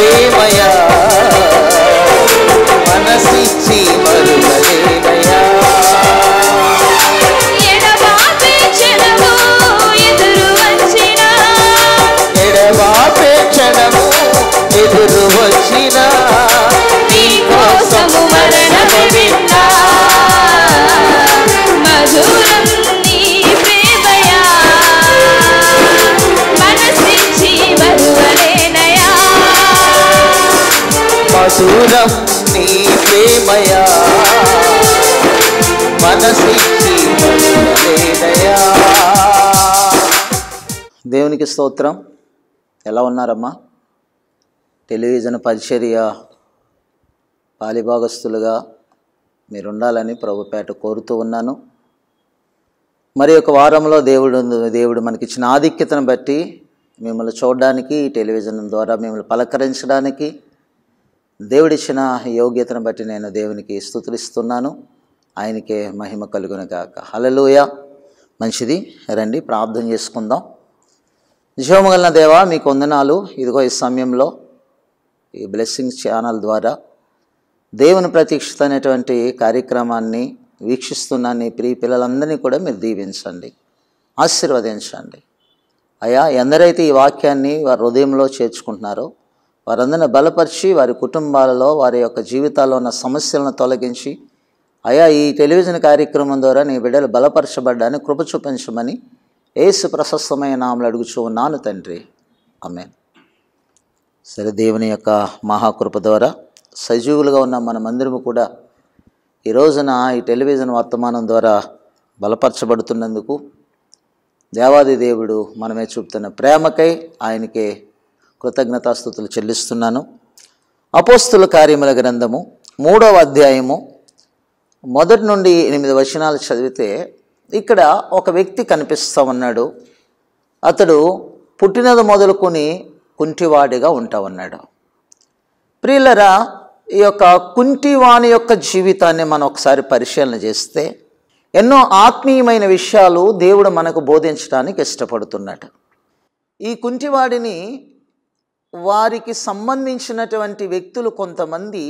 ప్రేమయా మనసిచ్చి మరువలేనయా. ఎడబాపే క్షణము ఎదురు వచ్చిన నీ కోసము మరణము విన్నా. మధురం నీ ప్రేమయా మనసిచ్చి మరువలేనయా. మధురం నీ ప్రేమయా మనసిచ్చి మరువలేనయా. దేవునికి స్తోత్రం. ఎలా ఉన్నారమ్మా? టెలివిజన్ పరిచర్య పాలిభాగస్తులుగా మీరుండాలని ప్రభుపేట కోరుతూ ఉన్నాను. మరి ఒక వారంలో దేవుడు మనకిచ్చిన ఆధిక్యతను బట్టి మిమ్మల్ని చూడడానికి, టెలివిజన్ ద్వారా మిమ్మల్ని పలకరించడానికి దేవుడిచ్చిన యోగ్యతను బట్టి నేను దేవునికి స్తుతిస్తున్నాను. ఆయనకే మహిమ కలుగును గాక. హల్లెలూయా. మంచిది, రండి ప్రార్థన చేసుకుందాం. జీవముగల దేవా, మీకు వందనాలు. ఇదిగో ఈ సమయంలో ఈ బ్లెస్సింగ్స్ ఛానల్ ద్వారా దేవుని ప్రతీక్షిత అనేటువంటి కార్యక్రమాన్ని వీక్షిస్తున్న నీ ప్రియ పిల్లలందరినీ కూడా మీరు దీవించండి, ఆశీర్వదించండి. అయ్యా, ఎందరైతే ఈ వాక్యాన్ని వారి హృదయంలో చేర్చుకుంటున్నారో వారందరిని బలపరిచి వారి కుటుంబాలలో వారి యొక్క జీవితాల్లో ఉన్న సమస్యలను తొలగించి, అయ్యా ఈ టెలివిజన్ కార్యక్రమం ద్వారా నీ బిడ్డలు బలపరచబడ్డానికి కృప చూపించమని యేసు ప్రశస్తమైన నామములో అడుగుచూ ఉన్నాను తండ్రి. ఆమేన్. సరే, దేవుని యొక్క మహాకృప ద్వారా సజీవులుగా ఉన్న మనమందరము కూడా ఈ రోజున ఈ టెలివిజన్ వర్తమానం ద్వారా బలపరచబడుతున్నందుకు దేవాది దేవుడు మనమే చూపుతున్న ప్రేమకై ఆయనకే కృతజ్ఞతాస్తుతులు చెల్లిస్తున్నాను. అపోస్తుల కార్యముల గ్రంథము 3వ అధ్యాయము 1 నుండి 8 వచనాలు చదివితే ఇక్కడ ఒక వ్యక్తి కనిపిస్తూ ఉన్నాడు. అతడు పుట్టినది మొదలుకొని కుంటివాడిగా ఉంటా ఉన్నాడు. ప్రియులరా, ఈ యొక్క కుంటివాని యొక్క జీవితాన్ని మనం ఒకసారి పరిశీలన చేస్తే ఎన్నో ఆత్మీయమైన విషయాలు దేవుడు మనకు బోధించడానికి ఇష్టపడుతున్నాడు. ఈ కుంటివాడిని వారికి సంబంధించినటువంటి వ్యక్తులు కొంతమంది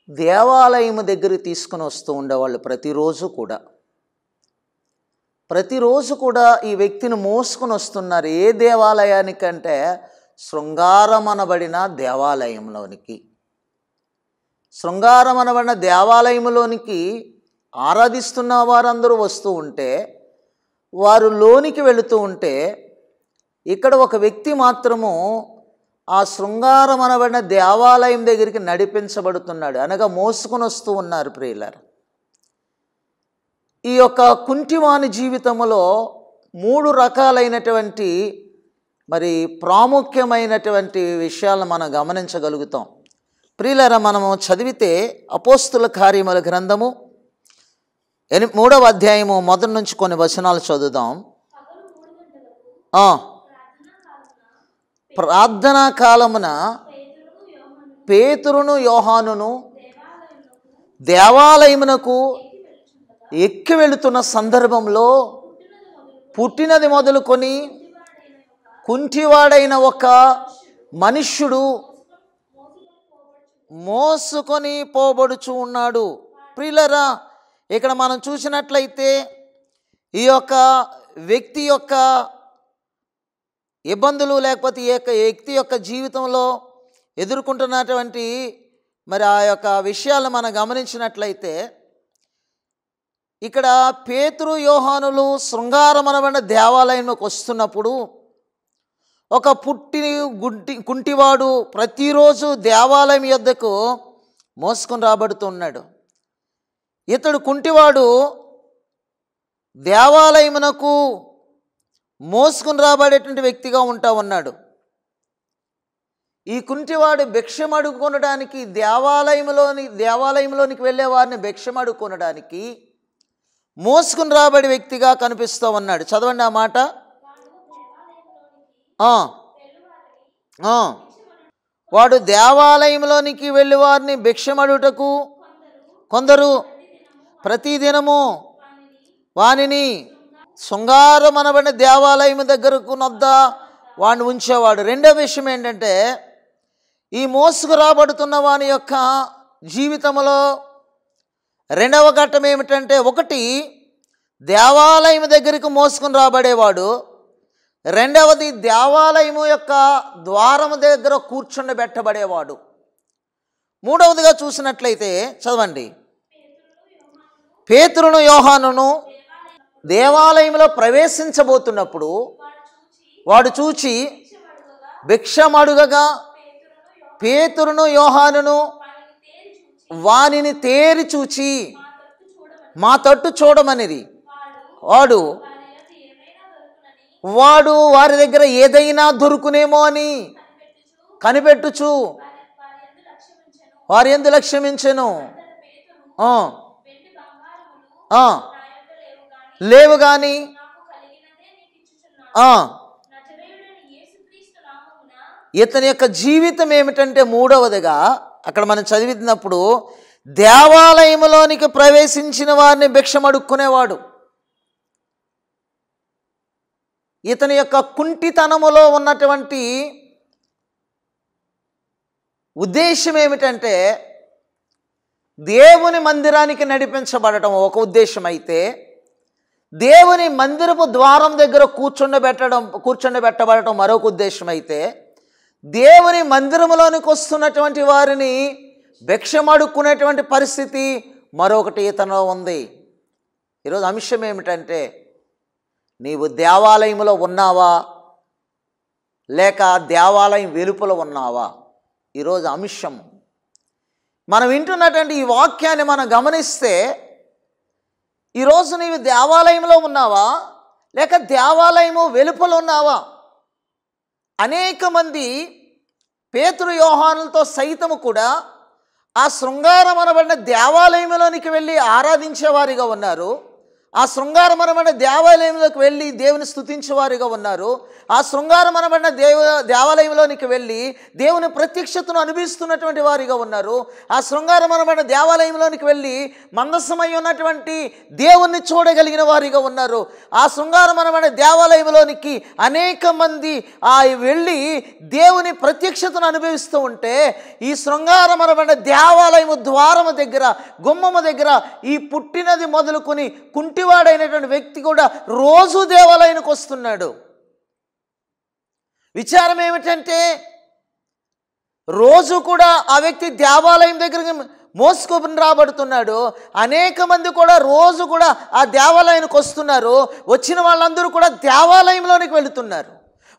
దేవాలయం దగ్గరికి తీసుకుని వస్తూ ఉండేవాళ్ళు. ప్రతిరోజు కూడా ఈ వ్యక్తిని మోసుకొని వస్తున్నారు. ఏ దేవాలయానికంటే శృంగారమనబడిన దేవాలయంలోనికి. శృంగారమనబడిన దేవాలయంలోనికి ఆరాధిస్తున్న వారందరూ వస్తూ ఉంటే, వారు లోనికి వెళుతూ ఉంటే, ఇక్కడ ఒక వ్యక్తి మాత్రము ఆ శృంగారమనబడిన దేవాలయం దగ్గరికి నడిపించబడుతున్నాడు, అనగా మోసుకొని వస్తూ ఉన్నారు. ప్రియులారా, ఈ యొక్క కుంటివాని జీవితంలో 3 రకాలైనటువంటి మరి ప్రాముఖ్యమైనటువంటి విషయాలను మనం గమనించగలుగుతాం. ప్రియులారా, మనము చదివితే అపోస్తుల కార్యముల గ్రంథము 3వ అధ్యాయము 1 నుంచి కొన్ని వచనాలు చదువుదాం. ప్రార్థనా కాలమున పేతురును యోహానును దేవాలయమునకు ఎక్కి వెళుతున్న సందర్భంలో పుట్టినది మొదలుకొని కుంటివాడైన ఒక మనుష్యుడు మోసుకొని పోబడుచు ఉన్నాడు. ప్రియులరా, ఇక్కడ మనం చూసినట్లయితే ఈ యొక్క వ్యక్తి యొక్క ఇబ్బందులు, లేకపోతే ఈ యొక్క వ్యక్తి యొక్క జీవితంలో ఎదుర్కొంటున్నటువంటి మరి ఆ యొక్క విషయాలు మనం గమనించినట్లయితే, ఇక్కడ పేతురు యోహానులు శృంగారమనబడిన దేవాలయంలోకి వస్తున్నప్పుడు ఒక కుంటివాడు ప్రతిరోజు దేవాలయం యొద్దకు మోసుకొని రాబడుతున్నాడు. ఇతడు కుంటివాడు దేవాలయమునకు మోసుకొని రాబడేటువంటి వ్యక్తిగా ఉంటా ఉన్నాడు. ఈ కుంటివాడు భిక్షం అడుగుకొనడానికి దేవాలయంలోనికి వెళ్ళే వారిని భిక్షం అడుగుకొనడానికి మోసుకుని రాబడి వ్యక్తిగా కనిపిస్తూ ఉన్నాడు. చదవండి ఆ మాట. వాడు దేవాలయంలోనికి వెళ్ళి వారిని భిక్షమడుటకు కొందరు ప్రతిదినము వానిని శృంగారం అనబడిన దేవాలయం దగ్గరకు నొద్ద వాడిని ఉంచేవాడు. రెండో విషయం ఏంటంటే, ఈ మోసుకు రాబడుతున్న వాని యొక్క జీవితంలో రెండవ ఘట్టం ఏమిటంటే, ఒకటి దేవాలయం దగ్గరికి మోసుకొని రాబడేవాడు, రెండవది దేవాలయము యొక్క ద్వారము దగ్గర కూర్చుండబెట్టబడేవాడు. మూడవదిగా చూసినట్లయితే చదవండి, పేతురును యోహానును దేవాలయంలో ప్రవేశించబోతున్నప్పుడు వాడు చూచి భిక్షమడుగగా పేతురును యోహానును వానిని తేరి చూచి మా తట్టు చూడమనిది. వాడు వారి దగ్గర ఏదైనా దొరుకునేమో అని కనిపెట్టుచు వారి యందు లక్ష్యమించెను. లేవు గాని ఇతని యొక్క జీవితం ఏమిటంటే, మూడవదిగా అక్కడ మనం చదివినప్పుడు దేవాలయంలోనికి ప్రవేశించిన వారిని భిక్షమడుక్కునేవాడు. ఇతని యొక్క కుంటితనములో ఉన్నటువంటి ఉద్దేశం ఏమిటంటే, దేవుని మందిరానికి నడిపించబడటం ఒక ఉద్దేశం అయితే, దేవుని మందిరపు ద్వారం దగ్గర కూర్చుండబెట్టబడటం మరొక ఉద్దేశం అయితే, దేవుని మందిరంలోనికి వస్తున్నటువంటి వారిని భిక్షమడుక్కునేటువంటి పరిస్థితి మరొకటి ఇతనిలో ఉంది. ఈరోజు అంశం ఏమిటంటే, నీవు దేవాలయంలో ఉన్నావా లేక దేవాలయం వెలుపల ఉన్నావా? ఈరోజు అంశం. మనం వింటున్నటువంటి ఈ వాక్యాన్ని మనం గమనిస్తే, ఈరోజు నీవు దేవాలయంలో ఉన్నావా లేక దేవాలయము వెలుపల ఉన్నావా? అనేక మంది పేతురు యోహానులతో సైతము కూడా ఆ శృంగారం అనబడిన దేవాలయంలోనికి వెళ్ళి ఆరాధించేవారిగా ఉన్నారు. ఆ శృంగారం అనబడిన దేవాలయంలోకి వెళ్ళి దేవుని స్తుతించేవారిగా ఉన్నారు. ఆ శృంగారం అనబడిన దేవాలయంలోనికి వెళ్ళి దేవుని ప్రత్యక్షతను అనుభవిస్తున్నటువంటి వారిగా ఉన్నారు. ఆ శృంగారం అనబడిన దేవాలయంలోనికి వెళ్ళి మందసమై ఉన్నటువంటి దేవుణ్ణి చూడగలిగిన వారిగా ఉన్నారు. ఆ శృంగారం అనబడిన దేవాలయంలోనికి అనేక మంది వెళ్ళి దేవుని ప్రత్యక్షతను అనుభవిస్తూ ఉంటే, ఈ శృంగారం అనబడిన దేవాలయము ద్వారము దగ్గర, గుమ్మము దగ్గర ఈ పుట్టినది మొదలుకొని కుంటివాడైనటువంటి వ్యక్తి కూడా రోజు దేవాలయానికి వస్తున్నాడు. విచారం ఏమిటంటే, రోజు కూడా ఆ వ్యక్తి దేవాలయం దగ్గరికి మోసుకొని రాబడుతున్నాడు. అనేక మంది కూడా రోజు కూడా ఆ దేవాలయానికి వస్తున్నారు. వచ్చిన వాళ్ళందరూ కూడా దేవాలయంలోనికి వెళుతున్నారు.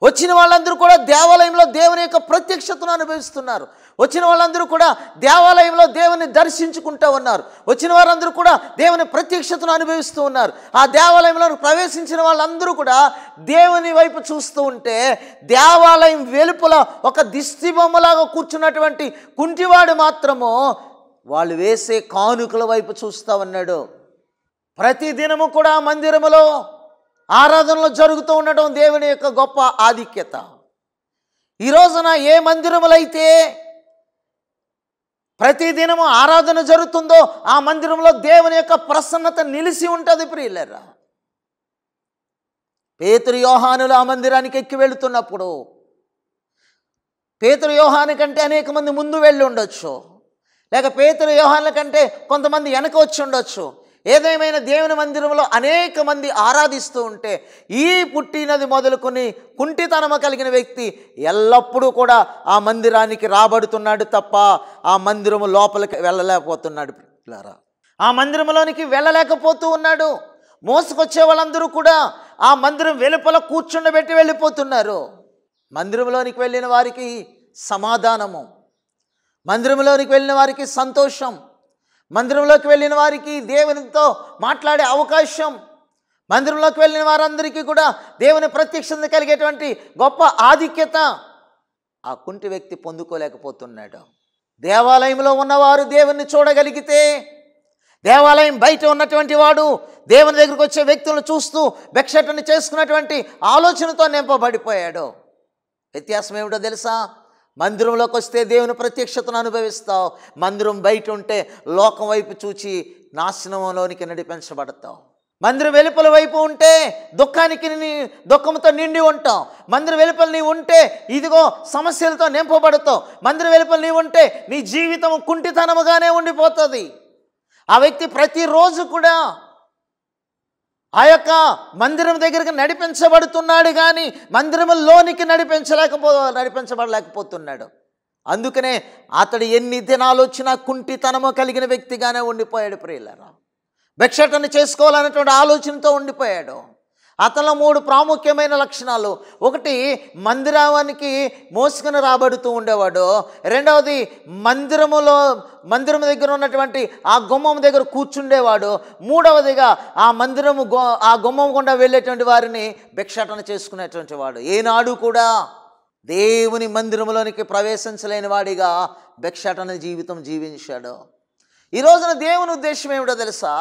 వచ్చిన వాళ్ళందరూ కూడా దేవాలయంలో దేవుని యొక్క ప్రత్యక్షతను అనుభవిస్తున్నారు. వచ్చిన వాళ్ళందరూ కూడా దేవాలయంలో దేవుని దర్శించుకుంటూ ఉన్నారు. వచ్చిన వారందరూ కూడా దేవుని ప్రత్యక్షతను అనుభవిస్తూ ఉన్నారు. ఆ దేవాలయంలో ప్రవేశించిన వాళ్ళందరూ కూడా దేవుని వైపు చూస్తూ ఉంటే, దేవాలయం వెలుపల ఒక దిష్టిబొమ్మలాగా కూర్చున్నటువంటి కుంటివాడు మాత్రము వాళ్ళు వేసే కానుకల వైపు చూస్తూ ఉన్నాడు. ప్రతిదినము కూడా మందిరములో ఆరాధనలు జరుగుతూ ఉండడం దేవుని యొక్క గొప్ప ఆధిక్యత. ఈ రోజున ఏ మందిరములైతే ప్రతిదినము ఆరాధన జరుగుతుందో ఆ మందిరంలో దేవుని యొక్క ప్రసన్నత నిలిచి ఉంటుంది. ప్రియులారా, పేతురు యోహానులు ఆ మందిరానికి ఎక్కి వెళుతున్నప్పుడు, పేతురు యోహాను కంటే అనేక మంది ముందు వెళ్ళి ఉండొచ్చు, లేక పేతురు యోహానుల కంటే కొంతమంది వెనక వచ్చి ఉండొచ్చు. ఏదేమైనా దేవుని మందిరంలో అనేక మంది ఆరాధిస్తూ ఉంటే, ఈ పుట్టినది మొదలుకొని కుంటితనము కలిగిన వ్యక్తి ఎల్లప్పుడూ కూడా ఆ మందిరానికి రాబడుతున్నాడు తప్ప ఆ మందిరము లోపలికి వెళ్ళలేకపోతున్నాడు. ఆ మందిరంలోనికి వెళ్ళలేకపోతూ ఉన్నాడు. మోసుకొచ్చే వాళ్ళందరూ కూడా ఆ మందిరం వెలుపల కూర్చుండబెట్టి వెళ్ళిపోతున్నారు. మందిరంలోనికి వెళ్ళిన వారికి సమాధానము, మందిరంలోనికి వెళ్ళిన వారికి సంతోషం, మందిరంలోకి వెళ్ళిన వారికి దేవునితో మాట్లాడే అవకాశం, మందిరంలోకి వెళ్ళిన వారందరికీ కూడా దేవుని ప్రత్యక్షత కలిగేటువంటి గొప్ప ఆధిక్యత ఆ కుంటి వ్యక్తి పొందుకోలేకపోతున్నాడు. దేవాలయంలో ఉన్నవారు దేవుణ్ణి చూడగలిగితే, దేవాలయం బయట ఉన్నటువంటి వాడు దేవుని దగ్గరికి వచ్చే వ్యక్తులను చూస్తూ భిక్షాటన చేసుకున్నటువంటి ఆలోచనతో నింపబడిపోయాడు. వ్యత్యాసం ఏమిటో తెలుసా? మందిరంలోకి వస్తే దేవుని ప్రత్యక్షతను అనుభవిస్తావు. మందిరం బయట ఉంటే లోకం వైపు చూచి నాశనంలోనికి నడిపించబడతావు. మందిరం వెలుపల వైపు ఉంటే దుఃఖంతో నిండి ఉంటాం. మందిరం వెలుపల నీవు ఉంటే ఇదిగో సమస్యలతో నింపబడతావు. మందిరం వెలుపల నీవు ఉంటే నీ జీవితం కుంటితనముగానే ఉండిపోతుంది. ఆ వ్యక్తి ప్రతిరోజు కూడా ఆ యొక్క మందిరం దగ్గరికి నడిపించబడుతున్నాడు, కానీ మందిరంలోనికి నడిపించబడలేకపోతున్నాడు. అందుకనే అతడు ఎన్ని దినాలు వచ్చినా కుంటితనము కలిగిన వ్యక్తిగానే ఉండిపోయాడు. ప్రియులారా, భిక్షాటన చేసుకోవాలనేటువంటి ఆలోచనతో ఉండిపోయాడు. అతనిలో 3 ప్రాముఖ్యమైన లక్షణాలు. ఒకటి, మందిరానికి మోసుకొని రాబడుతూ ఉండేవాడు. రెండవది, మందిరం దగ్గర ఉన్నటువంటి ఆ గుమ్మం దగ్గర కూర్చుండేవాడు. మూడవదిగా ఆ గుమ్మం గుండా వెళ్ళేటువంటి వారిని భిక్షాటన చేసుకునేటువంటి వాడు. ఏనాడు కూడా దేవుని మందిరంలోనికి ప్రవేశించలేని వాడిగా భిక్షాటన జీవితం జీవించాడు. ఈ రోజున దేవుని ఉద్దేశం ఏమిటో తెలుసా?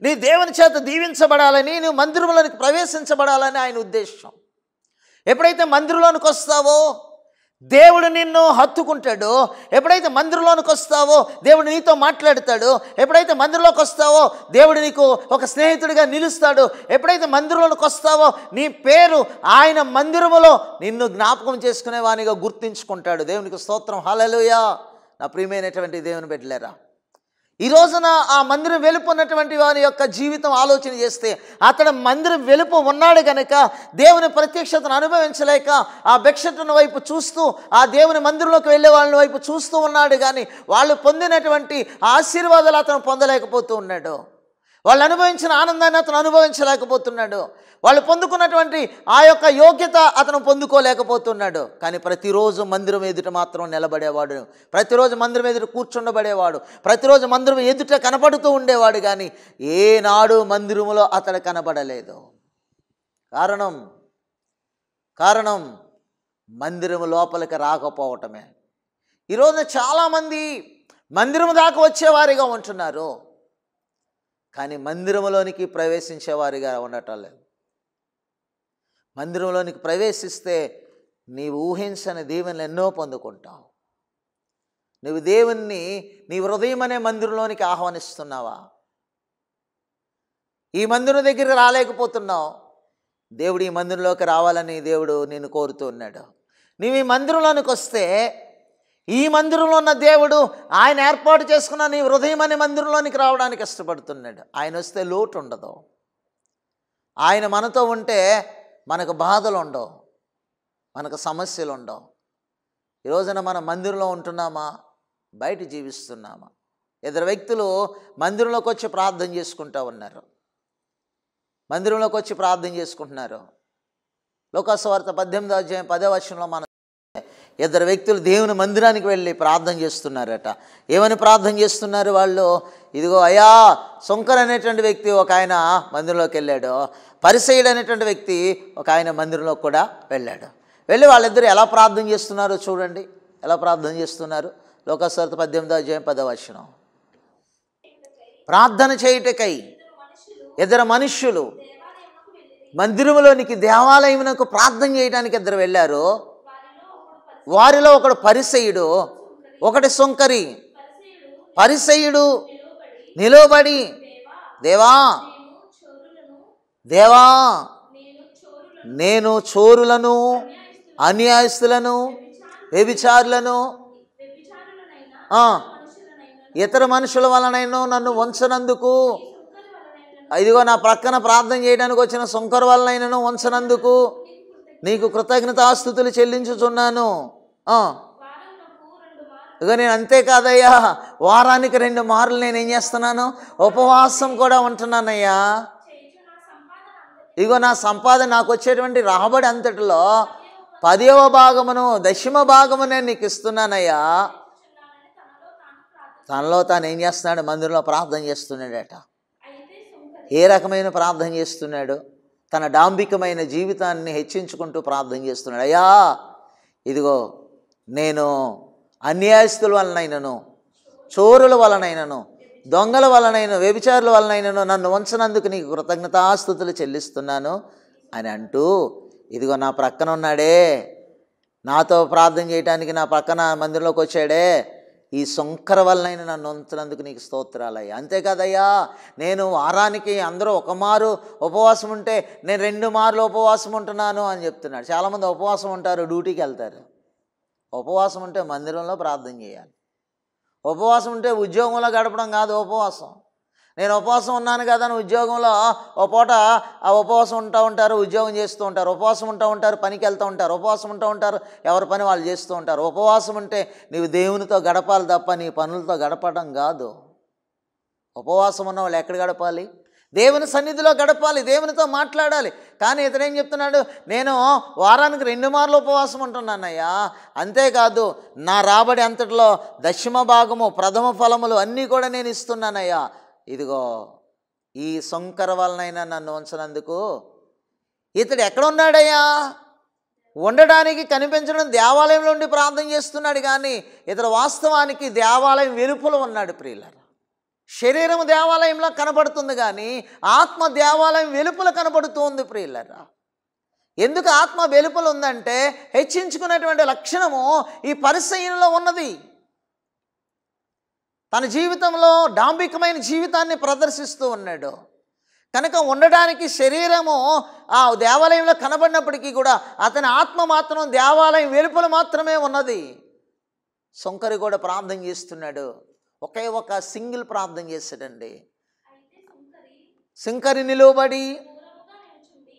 నీ దేవుని చేత దీవించబడాలని, నువ్వు మందిరంలోనికి ప్రవేశించబడాలని ఆయన ఉద్దేశం. ఎప్పుడైతే మందిరంలోనికి వస్తావో దేవుడు నిన్ను హత్తుకుంటాడు. ఎప్పుడైతే మందిరంలోనికి వస్తావో దేవుడు నీతో మాట్లాడతాడు. ఎప్పుడైతే మందిరంలోకి వస్తావో దేవుడు నీకు ఒక స్నేహితుడిగా నిలుస్తాడు. ఎప్పుడైతే మందిరంలోకి వస్తావో నీ పేరు ఆయన మందిరములో నిన్ను జ్ఞాపకం చేసుకునే వానిగా గుర్తించుకుంటాడు. దేవునికి స్తోత్రం, హల్లెలూయా. నా ప్రియమైనటువంటి దేవుని బిడ్డలారా, ఈ రోజున ఆ మందిరం వెలుపు ఉన్నటువంటి వాని యొక్క జీవితం ఆలోచన చేస్తే, అతడు మందిరం వెలుపు ఉన్నాడు కనుక దేవుని ప్రత్యక్షతను అనుభవించలేక ఆ భిక్షటన వైపు చూస్తూ, ఆ దేవుని మందిరంలోకి వెళ్ళే వాళ్ళ వైపు చూస్తూ ఉన్నాడు, కానీ వాళ్ళు పొందినటువంటి ఆశీర్వాదాలు అతను పొందలేకపోతూ ఉన్నాడు. వాళ్ళు అనుభవించిన ఆనందాన్ని అతను అనుభవించలేకపోతున్నాడు. వాళ్ళు పొందుకున్నటువంటి ఆ యొక్క యోగ్యత అతను పొందుకోలేకపోతున్నాడు. కానీ ప్రతిరోజు మందిరం ఎదుట మాత్రం నిలబడేవాడు, ప్రతిరోజు మందిరం ఎదుట కూర్చుండబడేవాడు, ప్రతిరోజు మందిరం ఎదుట కనపడుతూ ఉండేవాడు, కానీ ఏనాడు మందిరములో అతడు కనబడలేదు. కారణం మందిరము లోపలికి రాకపోవటమే. ఈరోజు చాలామంది మందిరం దాకా వచ్చేవారిగా ఉంటున్నారు, కానీ మందిరంలోనికి ప్రవేశించేవారిగా ఉండటం లేదు. మందిరంలోనికి ప్రవేశిస్తే నీవు ఊహించని దీవెనలు ఎన్నో పొందుకుంటావు. నువ్వు దేవుణ్ణి నీ హృదయం అనే మందిరంలోనికి ఆహ్వానిస్తున్నావా? ఈ మందిరం దగ్గరికి రాలేకపోతున్నావు. దేవుడు ఈ మందిరంలోకి రావాలని దేవుడు నిన్ను కోరుతూ ఉన్నాడు. నీవు ఈ మందిరంలోనికి వస్తే ఈ మందిరంలో ఉన్న దేవుడు ఆయన ఏర్పాటు చేసుకున్న నీ హృదయం అనే మందిరంలోనికి రావడానికి ఇష్టపడుతున్నాడు. ఆయన వస్తే లోటు ఉండదు. ఆయన మనతో ఉంటే మనకు బాధలు ఉండవు, మనకు సమస్యలు ఉండవు. ఈ రోజున మనం మందిరంలో ఉంటున్నామా, బయట జీవిస్తున్నామా? 2 వ్యక్తులు మందిరంలోకి వచ్చి ప్రార్థన చేసుకుంటూ ఉన్నారు. మందిరంలోకి వచ్చి ప్రార్థన చేసుకుంటున్నారు. లోకాసువార్త 18వ అధ్యాయం 10వ వచనంలో మనం 2 వ్యక్తులు దేవుని మందిరానికి వెళ్ళి ప్రార్థన చేస్తున్నారట. ఏమని ప్రార్థన చేస్తున్నారు వాళ్ళు? ఇదిగో అయ్యా, సొంకర్ అనేటువంటి వ్యక్తి ఒక ఆయన మందిరంలోకి వెళ్ళాడు, పరిసయ్యుడు అనేటువంటి వ్యక్తి ఒక ఆయన మందిరంలోకి కూడా వెళ్ళాడు. వెళ్ళి వాళ్ళిద్దరూ ఎలా ప్రార్థన చేస్తున్నారో చూడండి. ఎలా ప్రార్థన చేస్తున్నారు? లోకాసువార్త 18వ అధ్యాయం 10వ వచనం. ప్రార్థన చేయుటకై 2 మనుష్యులు మందిరంలోనికి, దేవాలయమునకు ప్రార్థన చేయడానికి 2 వెళ్ళారు. వారిలో ఒకడు పరిసయ్యుడు, ఒకటి సొంకరి. పరిసయ్యుడు నిలబడి, దేవా నేను చోరులను, అన్యాయస్తులను, వ్యభిచారులను, ఇతర మనుషుల వలనైనా నన్ను ఉంచనందుకు, ఇదిగో నా ప్రక్కన ప్రార్థన చేయడానికి వచ్చిన సొంకరు వలనైనను ఉంచనందుకు నీకు కృతజ్ఞతాస్తుతులు చెల్లించుచున్నాను. ఇక నేను అంతేకాదయ్యా, వారానికి 2 మార్లు నేనేం చేస్తున్నాను? ఉపవాసం కూడా ఉంటున్నానయ్యా. ఇగో నా సంపాదన, నాకు వచ్చేటువంటి రాబడి అంతటిలో 10వ భాగమును, 10వ భాగము నేను నీకు ఇస్తున్నానయ్యా. తనలో తాను ఏం చేస్తున్నాడు? మందిరంలో ప్రార్థన చేస్తున్నాడట. ఏ రకమైన ప్రార్థన చేస్తున్నాడు? తన డాంబికమైన జీవితాన్ని హెచ్చించుకుంటూ ప్రార్థన చేస్తున్నాడు. అయ్యా, ఇదిగో నేను అన్యాయస్తుల వలనైనను, చోరుల వలనైనను, దొంగల వలనైనా, వ్యభిచారుల వలనైనను నన్ను ఉంచనందుకు నీకు కృతజ్ఞతాస్తుతులు చెల్లిస్తున్నాను అని అంటూ, ఇదిగో నా ప్రక్కన ఉన్నాడే, నాతో ప్రార్థన చేయడానికి నా పక్కన మందిరంలోకి వచ్చాడే, ఈ సొంకర వలనైనా నన్ను ఉంచినందుకు నీకు స్తోత్రాలయ్యా. అంతేకాదయ్యా, నేను వారానికి అందరూ ఒక మారు ఉపవాసం ఉంటే నేను 2 మార్లు ఉపవాసం ఉంటున్నాను అని చెప్తున్నాడు. చాలామంది ఉపవాసం ఉంటారు, డ్యూటీకి వెళ్తారు. ఉపవాసం ఉంటే మందిరంలో ప్రార్థన చేయాలి. ఉపవాసం ఉంటే ఉద్యోగంలో గడపడం కాదు ఉపవాసం. నేను ఉపవాసం ఉన్నాను కదా అని ఉద్యోగంలో ఒక పూట ఆ ఉపవాసం ఉంటారు, ఉద్యోగం చేస్తూ ఉంటారు. ఉపవాసం ఉంటారు, పనికి వెళ్తూ ఉంటారు. ఉపవాసం ఉంటారు, ఎవరి పని వాళ్ళు చేస్తూ ఉంటారు. ఉపవాసం ఉంటే నీవు దేవునితో గడపాలి తప్ప నీ పనులతో గడపడం కాదు. ఉపవాసం ఉన్న వాళ్ళు ఎక్కడ గడపాలి? దేవుని సన్నిధిలో గడపాలి, దేవునితో మాట్లాడాలి. కానీ ఇతనేం చెప్తున్నాడు, నేను వారానికి 2 మార్లు ఉపవాసం ఉంటున్నానయ్యా, అంతేకాదు నా రాబడి అంతటిలో దశమ భాగము ప్రథమ ఫలములు అన్నీ కూడా నేను ఇస్తున్నానయ్యా. ఇదిగో ఈ సొంకర వలనైనా నన్ను ఉంచినందుకు. ఇతడు ఎక్కడ ఉన్నాడయ్యా? ఉండడానికి కనిపించడం దేవాలయంలో ఉండి ప్రార్థన చేస్తున్నాడు, కానీ ఇతడు వాస్తవానికి దేవాలయం వెలుపల ఉన్నాడు ప్రియులారా. శరీరం దేవాలయంలో కనబడుతుంది, కానీ ఆత్మ దేవాలయం వెలుపల కనబడుతూ ఉంది ప్రియులారా. ఎందుకు ఆత్మ వెలుపల ఉందంటే హెచ్చించుకునేటువంటి లక్షణము ఈ పరిసయ్యునిలో ఉన్నది. తన జీవితంలో డాంబికమైన జీవితాన్ని ప్రదర్శిస్తూ ఉన్నాడు కనుక ఉండడానికి శరీరము ఆ దేవాలయంలో కనబడినప్పటికీ కూడా అతని ఆత్మ మాత్రం దేవాలయం వెలుపల మాత్రమే ఉన్నది. సొంకరి కూడా ప్రార్థన చేస్తున్నాడు. ఒకే ఒక సింగిల్ ప్రార్థన చేశాడండి. సుంకరి నిలువబడి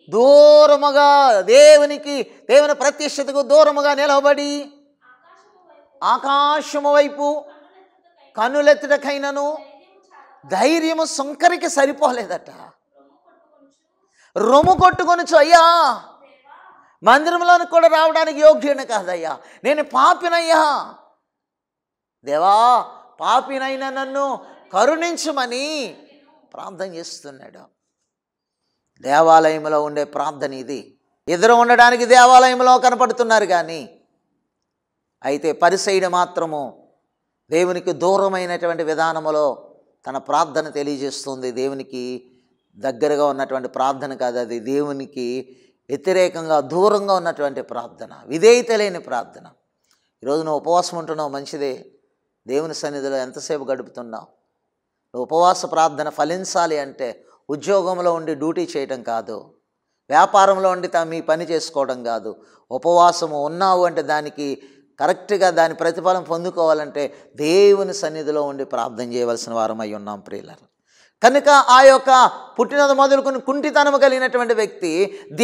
దూరముగా దేవుని ప్రత్యక్షతకు దూరముగా నిలవబడి ఆకాశము వైపు కన్నులెత్తుటకైనను ధైర్యము సుంకరికి సరిపోలేదట. రొమ్ము కొట్టుకొనుచు, అయ్యా మందిరంలోనికి కూడా రావడానికి యోగ్యుని కాదయ్యా, నేను పాపినయ్యా, దేవా పాపినైనా నన్ను కరుణించమని ప్రార్థన చేస్తున్నాడు. దేవాలయంలో ఉండే ప్రార్థన ఇది. ఎదురు ఉండడానికి దేవాలయంలో కనపడుతున్నారు, కానీ అయితే పరిసయ్యుడు మాత్రము దేవునికి దూరమైనటువంటి విధానములో తన ప్రార్థన తెలియజేస్తుంది. దేవునికి దగ్గరగా ఉన్నటువంటి ప్రార్థన కాదు, అది దేవునికి వ్యతిరేకంగా దూరంగా ఉన్నటువంటి ప్రార్థన, విధేయత లేని ప్రార్థన. ఈరోజు నువ్వు ఉపవాసం ఉంటున్నావు, మంచిదే. దేవుని సన్నిధిలో ఎంతసేపు గడుపుతున్నావు? నువ్వు ఉపవాస ప్రార్థన ఫలించాలి అంటే ఉద్యోగంలో ఉండి డ్యూటీ చేయడం కాదు, వ్యాపారంలో ఉండి మీ పని చేసుకోవడం కాదు. ఉపవాసము ఉన్నావు అంటే దానికి కరెక్ట్గా దాని ప్రతిఫలం పొందుకోవాలంటే దేవుని సన్నిధిలో ఉండి ప్రార్థన చేయవలసిన వారమై ఉన్నాం ప్రియులారా. కనుక ఆ యొక్క పుట్టినది మొదలుకొని కుంటితనము కలిగినటువంటి వ్యక్తి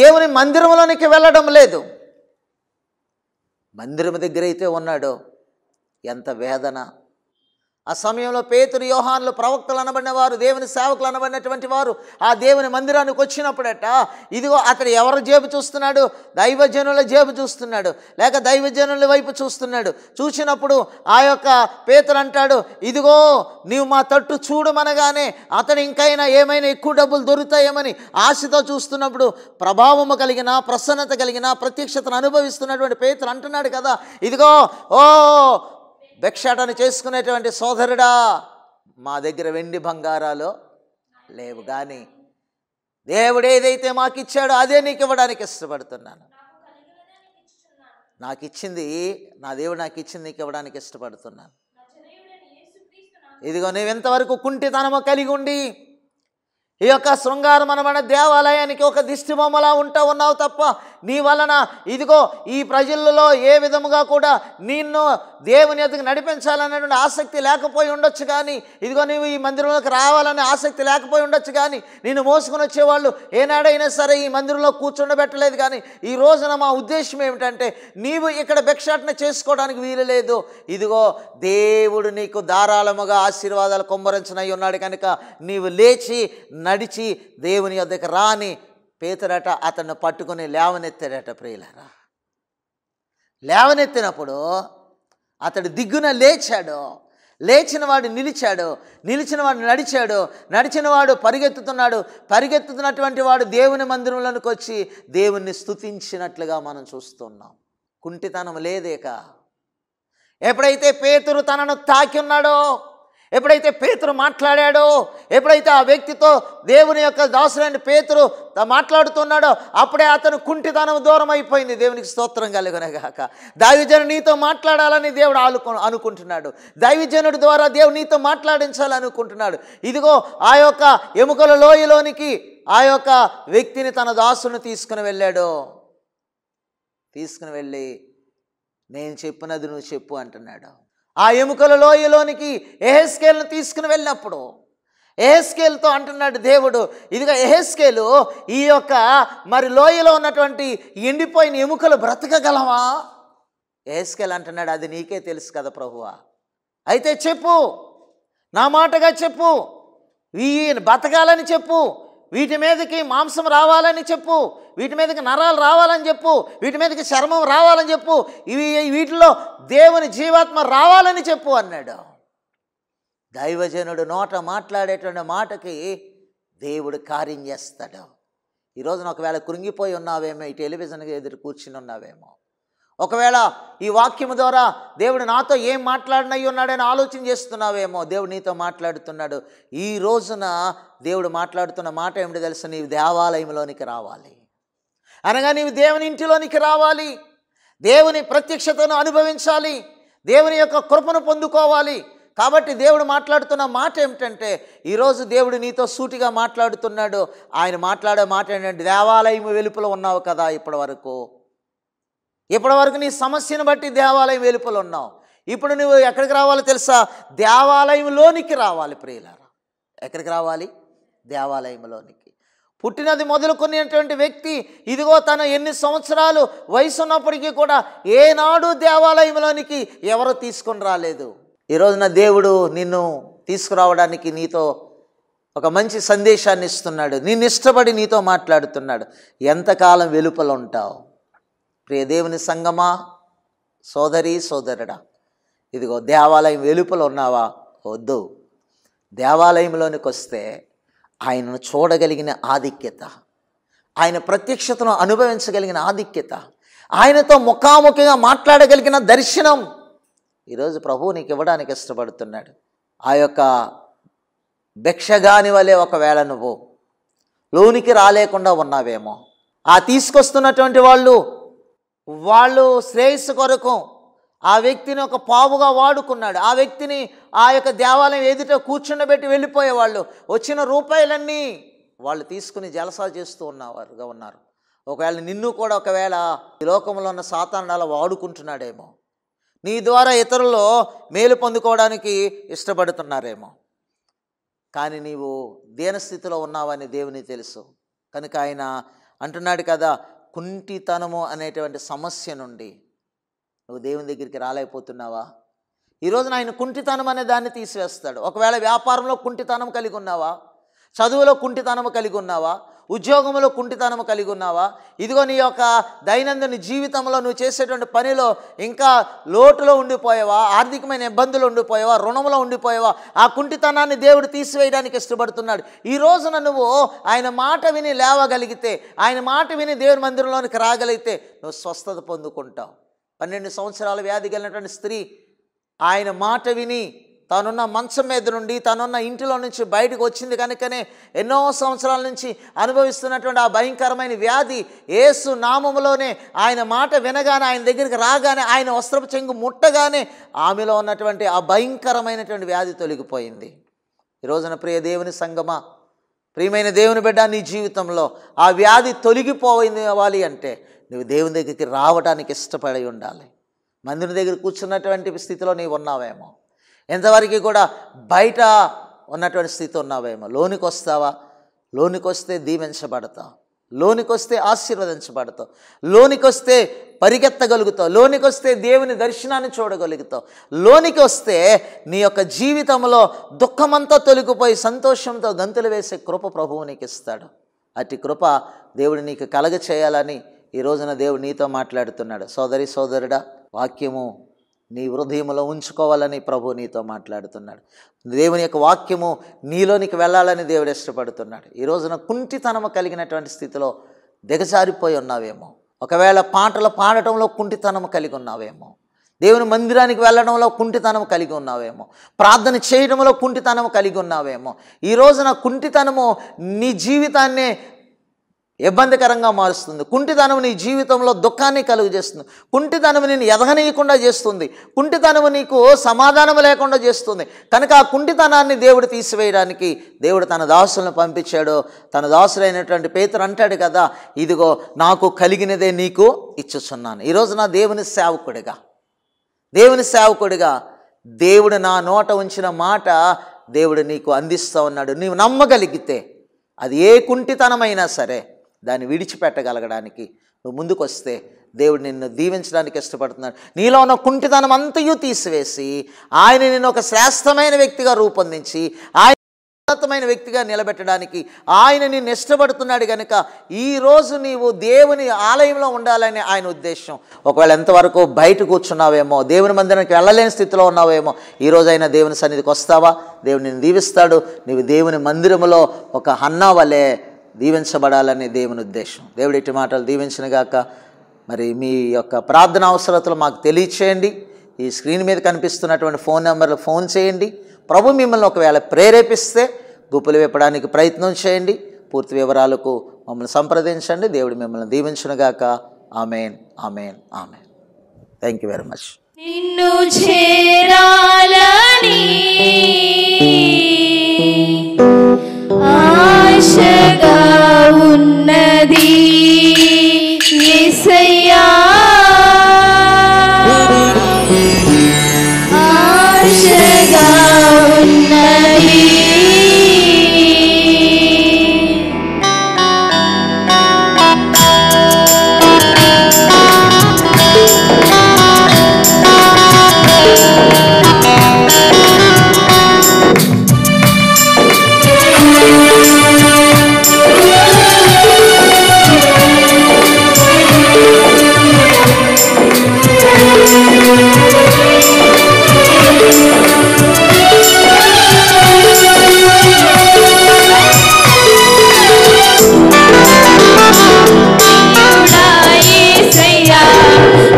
దేవుని మందిరంలోనికి వెళ్ళడం లేదు. మందిరం దగ్గర అయితే ఉన్నాడో ఎంత వేదన. ఆ సమయంలో పేతురు, యోహానులు ప్రవక్తలు అనబడిన వారు, దేవుని సేవకులు అనబడినటువంటి వారు ఆ దేవుని మందిరానికి వచ్చినప్పుడట, ఇదిగో అతడు ఎవరి జేబు చూస్తున్నాడు? దైవజనుల జేబు చూస్తున్నాడు, లేక దైవజనుల వైపు చూస్తున్నాడు. చూసినప్పుడు ఆ యొక్క పేతురు అంటాడు, ఇదిగో నీవు మా తట్టు చూడమనగానే అతడు ఇంకైనా ఏమైనా ఎక్కువ డబ్బులు దొరుకుతాయేమని ఆశతో చూస్తున్నప్పుడు ప్రభావము కలిగిన, ప్రసన్నత కలిగిన, ప్రత్యక్షతను అనుభవిస్తున్నటువంటి పేతురు అంటున్నాడు కదా, ఇదిగో ఓ భిక్షాటన చేసుకునేటువంటి సోదరుడా, మా దగ్గర వెండి బంగారాలు లేవు, కానీ దేవుడు ఏదైతే మాకు ఇచ్చాడో అదే నీకు ఇవ్వడానికి ఇష్టపడుతున్నాను. నాకు ఇచ్చింది, నా దేవుడు నాకు ఇచ్చింది నీకు ఇవ్వడానికి ఇష్టపడుతున్నాను. ఇదిగో నువ్వు ఎంతవరకు కుంటితనము కలిగి ఉండి ఈ యొక్క శృంగారం అనబడిన దేవాలయానికి ఒక దిష్టి బొమ్మలా ఉన్నావు తప్ప నీ వలన ఇదిగో ఈ ప్రజలలో ఏ విధముగా కూడా నిన్ను దేవుని ఎదుగు నడిపించాలనేటువంటి ఆసక్తి లేకపోయి ఉండొచ్చు, కానీ ఇదిగో నీవు ఈ మందిరంలోకి రావాలనే ఆసక్తి లేకపోయి ఉండొచ్చు, కానీ నిన్ను మోసుకొని వచ్చేవాళ్ళు ఏనాడైనా సరే ఈ మందిరంలో కూర్చుండబెట్టలేదు. కానీ ఈ రోజున మా ఉద్దేశం ఏమిటంటే నీవు ఇక్కడ భిక్షాటన చేసుకోవడానికి వీలు లేదు. ఇదిగో దేవుడు నీకు ధారాళముగా ఆశీర్వాదాలు కుమ్మరించనై ఉన్నాడు కనుక నీవు లేచి నడిచి దేవుని యొద్దకు రాని పేతురట అతన్ని పట్టుకుని లేవనెత్తాడట. ప్రియులారా, లేవనెత్తినప్పుడు అతడు దిగ్గున లేచాడు. లేచిన వాడు నిలిచాడు, నిలిచిన వాడు నడిచాడు, నడిచిన వాడు పరిగెత్తుతున్నాడు, పరిగెత్తుతున్నటువంటి వాడు దేవుని మందిరంలోనికి వచ్చి దేవుణ్ణి స్తుతించినట్లుగా మనం చూస్తున్నాం. కుంటితనం లేదేక. ఎప్పుడైతే పేతురు తనను తాకి ఉన్నాడో, ఎప్పుడైతే పేతురు మాట్లాడాడో, ఎప్పుడైతే ఆ వ్యక్తితో దేవుని యొక్క దాసుడైన పేతురు మాట్లాడుతున్నాడో అప్పుడే అతను కుంటితనం దూరం అయిపోయింది. దేవునికి స్తోత్రం కలుగునగాక. దైవజనుడు నీతో మాట్లాడాలని దేవుడు అనుకుంటున్నాడు. దైవజనుడి ద్వారా దేవుడు నీతో మాట్లాడించాలనుకుంటున్నాడు. ఇదిగో ఆ యొక్క ఎముకల లోయలోనికి ఆ యొక్క వ్యక్తిని తన దాసుని తీసుకుని వెళ్ళాడు. తీసుకుని వెళ్ళి నేను చెప్పినది నువ్వు చెప్పు అంటున్నాడు. ఆ ఎముకల లోయలోనికి యెహెజ్కేలును తీసుకుని వెళ్ళినప్పుడు యెహెజ్కేలుతో అంటున్నాడు దేవుడు, ఇదిగో యెహెజ్కేలు, ఈ యొక్క మరి లోయలో ఉన్నటువంటి ఎండిపోయిన ఎముకలు బ్రతకగలవా? యెహెజ్కేలు అంటున్నాడు, అది నీకే తెలుసు కదా ప్రభువా, అయితే చెప్పు, నా మాటగా చెప్పు, బతకాలని చెప్పు, వీటి మీదకి మాంసం రావాలని చెప్పు, వీటి మీదకి నరాలు రావాలని చెప్పు, వీటి మీదకి చర్మం రావాలని చెప్పు, వీటిలో దేవుని జీవాత్మ రావాలని చెప్పు అన్నాడు. దైవజనుడు నోట మాట్లాడేటువంటి మాటకి దేవుడు కార్యం చేస్తాడు. ఈరోజున ఒకవేళ కృంగిపోయి ఉన్నావేమో, ఈ టెలివిజన్కి ఎదురు కూర్చుని ఉన్నావేమో, ఒకవేళ ఈ వాక్యము ద్వారా దేవుడు నాతో ఏం మాట్లాడినయ్యి ఉన్నాడని ఆలోచన చేస్తున్నావేమో, దేవుడు నీతో మాట్లాడుతున్నాడు. ఈ రోజున దేవుడు మాట్లాడుతున్న మాట ఏమిటో తెలుసు, నీవు దేవాలయంలోనికి రావాలి అనగా నీవు దేవుని ఇంటిలోనికి రావాలి, దేవుని ప్రత్యక్షతను అనుభవించాలి, దేవుని యొక్క కృపను పొందుకోవాలి. కాబట్టి దేవుడు మాట్లాడుతున్న మాట ఏమిటంటే, ఈరోజు దేవుడు నీతో సూటిగా మాట్లాడుతున్నాడు. ఆయన మాట్లాడే మాట ఏంటంటే, దేవాలయం వెలుపల ఉన్నావు కదా, ఇప్పటివరకు నీ సమస్యను బట్టి దేవాలయం వెలుపల ఉన్నావు. ఇప్పుడు నువ్వు ఎక్కడికి రావాలో తెలుసా? దేవాలయంలోనికి రావాలి ప్రియులారా. ఎక్కడికి రావాలి? దేవాలయంలోనికి. పుట్టినది మొదలుకునేటువంటి వ్యక్తి ఇదిగో తన ఎన్ని సంవత్సరాలు వయసు ఉన్నప్పటికీ కూడా ఏనాడు దేవాలయంలోనికి ఎవరు తీసుకొని రాలేదు. ఈరోజున దేవుడు నిన్ను తీసుకురావడానికి నీతో ఒక మంచి సందేశాన్ని ఇస్తున్నాడు. నిన్ను ఇష్టపడి నీతో మాట్లాడుతున్నాడు. ఎంతకాలం వెలుపల ఉంటావు? ప్రియ దేవుని సంగమా, సోదరి సోదరుడా, ఇదిగో దేవాలయం వెలుపల ఉన్నావా? వద్దు. దేవాలయంలోనికి వస్తే ఆయనను చూడగలిగిన ఆధిక్యత, ఆయన ప్రత్యక్షతను అనుభవించగలిగిన ఆధిక్యత, ఆయనతో ముఖాముఖిగా మాట్లాడగలిగిన దర్శనం ఈరోజు ప్రభువు నీకు ఇవ్వడానికి ఇష్టపడుతున్నాడు. ఆ యొక్క భిక్షగాని వలె ఒకవేళ నువ్వు లోనికి రాలేకుండా ఉన్నావేమో, ఆ తీసుకొస్తున్నటువంటి వాళ్ళు శ్రేయస్సు కొరకు ఆ వ్యక్తిని ఒక పావుగా వాడుకున్నాడు. ఆ వ్యక్తిని ఆ యొక్క దేవాలయం ఎదుట కూర్చుండబెట్టి వెళ్ళిపోయేవాళ్ళు. వచ్చిన రూపాయలన్నీ వాళ్ళు తీసుకుని జలసా చేస్తూ ఉన్నారు. ఒకవేళ నిన్ను కూడా ఒకవేళ ఈ లోకంలో ఉన్న సాతాను అలా వాడుకుంటున్నాడేమో, నీ ద్వారా ఇతరులు మేలు పొందుకోవడానికి ఇష్టపడుతున్నారేమో. కానీ నీవు దీనస్థితిలో ఉన్నావని దేవుని తెలుసు కనుక ఆయన అంటున్నాడు కదా, కుంటితనము అనేటువంటి సమస్య నుండి నువ్వు దేవుని దగ్గరికి రాలేకపోతున్నావా? ఈరోజున ఆయన కుంటితనం అనే దాన్ని తీసివేస్తాడు. ఒకవేళ వ్యాపారంలో కుంటితనం కలిగి ఉన్నావా, చదువులో కుంటితనం కలిగి ఉన్నావా, ఉద్యోగంలో కుంటితనం కలిగి ఉన్నావా, ఇదిగో నీ యొక్క దైనందిన జీవితంలో నువ్వు చేసేటువంటి పనిలో ఇంకా లోటులో ఉండిపోయావా, ఆర్థికమైన ఇబ్బందులు ఉండిపోయావా, రుణంలో ఉండిపోయావా, ఆ కుంటితనాన్ని దేవుడు తీసివేయడానికి ఇష్టపడుతున్నాడు. ఈ రోజున నువ్వు ఆయన మాట విని లేవగలిగితే, ఆయన మాట విని దేవుని మందిరంలోనికి రాగలిగితే నువ్వు స్వస్థత పొందుకుంటావు. 12 సంవత్సరాల వ్యాధి కలిగినటువంటి స్త్రీ ఆయన మాట విని తానున్న మంచం మీద నుండి తనున్న ఇంటిలో నుంచి బయటకు వచ్చింది కనుకనే ఎన్నో సంవత్సరాల నుంచి అనుభవిస్తున్నటువంటి ఆ భయంకరమైన వ్యాధి యేసు నామములోనే ఆయన మాట వినగానే, ఆయన దగ్గరికి రాగానే, ఆయన వస్త్రపు చెంగు ముట్టగానే ఆమెలో ఉన్నటువంటి ఆ భయంకరమైనటువంటి వ్యాధి తొలగిపోయింది. ఈరోజున ప్రియ దేవుని సంగమా, ప్రియమైన దేవుని బిడ్డ, నీ జీవితంలో ఆ వ్యాధి తొలగిపోవాలి అంటే నువ్వు దేవుని దగ్గరికి రావడానికి ఇష్టపడి ఉండాలి. మందిని దగ్గర కూర్చున్నటువంటి స్థితిలో నీవు ఉన్నావేమో, ఎంతవరకు కూడా బయట ఉన్నటువంటి స్థితి ఉన్నావేమో. లోనికి వస్తావా? లోనికి వస్తే దీవించబడతావు, లోనికి వస్తే ఆశీర్వదించబడతావు, లోనికి వస్తే పరిగెత్తగలుగుతావు, లోనికి వస్తే దేవుని దర్శనాన్ని చూడగలుగుతావు, లోనికి వస్తే నీ యొక్క జీవితంలో దుఃఖమంతా తొలగిపోయి సంతోషంతో గంతులు వేసే కృప ప్రభువు నీకు ఇస్తాడు. అట్టి కృప దేవుడు నీకు కలగ చేయాలని ఈ రోజున దేవుడు నీతో మాట్లాడుతున్నాడు. సోదరి సోదరుడా, వాక్యము నీ హృదయంలో ఉంచుకోవాలని ప్రభు నీతో మాట్లాడుతున్నాడు. దేవుని యొక్క వాక్యము నీలోనికి వెళ్ళాలని దేవుడు ఇష్టపడుతున్నాడు. ఈ రోజున కుంటితనము కలిగినటువంటి స్థితిలో దిగజారిపోయి ఉన్నావేమో, ఒకవేళ పాటలు పాడటంలో కుంటితనము కలిగి ఉన్నావేమో, దేవుని మందిరానికి వెళ్ళడంలో కుంటితనం కలిగి ఉన్నావేమో, ప్రార్థన చేయడంలో కుంటితనం కలిగి ఉన్నావేమో. ఈ రోజున కుంటితనము నీ జీవితాన్నే ఇబ్బందికరంగా మారుస్తుంది. కుంటితనం నీ జీవితంలో దుఃఖాన్ని కలుగు చేస్తుంది. కుంటితనం నేను ఎదగనీయకుండా చేస్తుంది. కుంటితనం నీకు సమాధానం లేకుండా చేస్తుంది. కనుక ఆ కుంటితనాన్ని దేవుడు తీసివేయడానికి దేవుడు తన దాసులను పంపించాడు. తన దాసులైనటువంటి పేతురు అంటాడు కదా, ఇదిగో నాకు కలిగినదే నీకు ఇచ్చుచున్నాను. ఈరోజు నా దేవుని సేవకుడిగా దేవుడు నా నోట ఉంచిన మాట దేవుడు నీకు అందిస్తూ ఉన్నాడు. నీవు నమ్మగలిగితే అది ఏ కుంటితనమైనా సరే దాన్ని విడిచిపెట్టగలగడానికి నువ్వు ముందుకు వస్తే దేవుడు నిన్ను దీవించడానికి ఇష్టపడుతున్నాడు. నీలో ఉన్న కుంటితనం అంతయు తీసివేసి ఆయన నిన్ను ఒక శ్రేష్టమైన వ్యక్తిగా రూపొందించి ఆయన ఉన్నతమైన వ్యక్తిగా నిలబెట్టడానికి ఆయన నిన్ను ఇష్టపడుతున్నాడు. కనుక ఈరోజు నీవు దేవుని ఆలయంలో ఉండాలని ఆయన ఉద్దేశం. ఒకవేళ ఎంతవరకు బయట కూర్చున్నావేమో, దేవుని మందిరానికి వెళ్ళలేని స్థితిలో ఉన్నావేమో, ఈరోజు అయినా దేవుని సన్నిధికి వస్తావా? దేవుడు నిన్ను దీవిస్తాడు. నీవు దేవుని మందిరములో ఒక హన్నా వలె దీవించబడాలని దేవుని ఉద్దేశం. దేవుడి ఇట్టి మాటలు దీవించినగాక. మరి మీ యొక్క ప్రార్థన అవసరతలు మాకు తెలియచేయండి. ఈ స్క్రీన్ మీద కనిపిస్తున్నటువంటి ఫోన్ నెంబర్లు ఫోన్ చేయండి. ప్రభు మిమ్మల్ని ఒకవేళ ప్రేరేపిస్తే గుప్పులు విప్పడానికి ప్రయత్నం చేయండి. పూర్తి వివరాలకు మమ్మల్ని సంప్రదించండి. దేవుడు మిమ్మల్ని దీవించునుగాక. Amen, amen, amen. Thank you very much. నిన్ను చేరాలని ఆశగా ఉన్నది యేసయ్యా, ఆశగా ఉన్నది.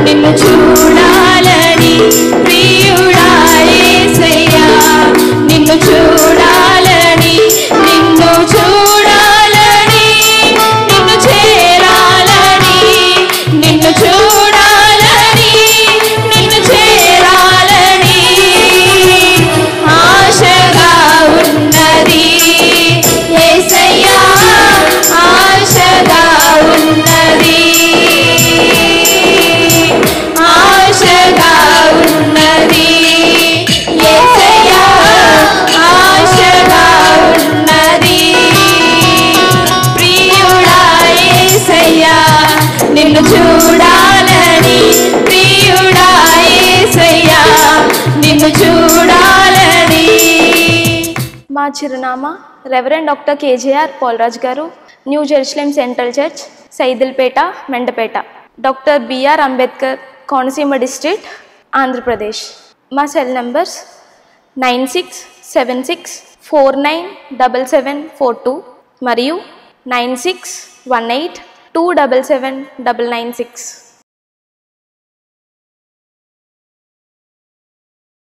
నిన్ను చూడాలని ప్రియుడా యేసయ్యా, నిన్ను చూడాలని, నిన్ను చూడాలని, నిన్ను చేరాలని, నిన్ను చూడాలని, నిన్ను చేరాలని ఆశగా ఉన్నది యేసయ్యా, ఆశగా ఉన్నది, ఆశగా ఉన్నది యేసయ్యా, ఆశగా ఉన్నది. ప్రియుడా యేసయ్యా, నిన్ను చూడాలని, ప్రియుడా యేసయ్యా, నిన్ను చూడాలని. మా చిరునామా రెవరెండ్ డాక్టర్ కేజేఆర్ పోలరాజ్ గారు, new Jerusalem central church, Saidulpeta, Mendapeta. Doctor BR Ambedkar, Konaseema district, Andhra Pradesh. మా సెల్ నంబర్స్ 9676497742 మరియు 9618277996.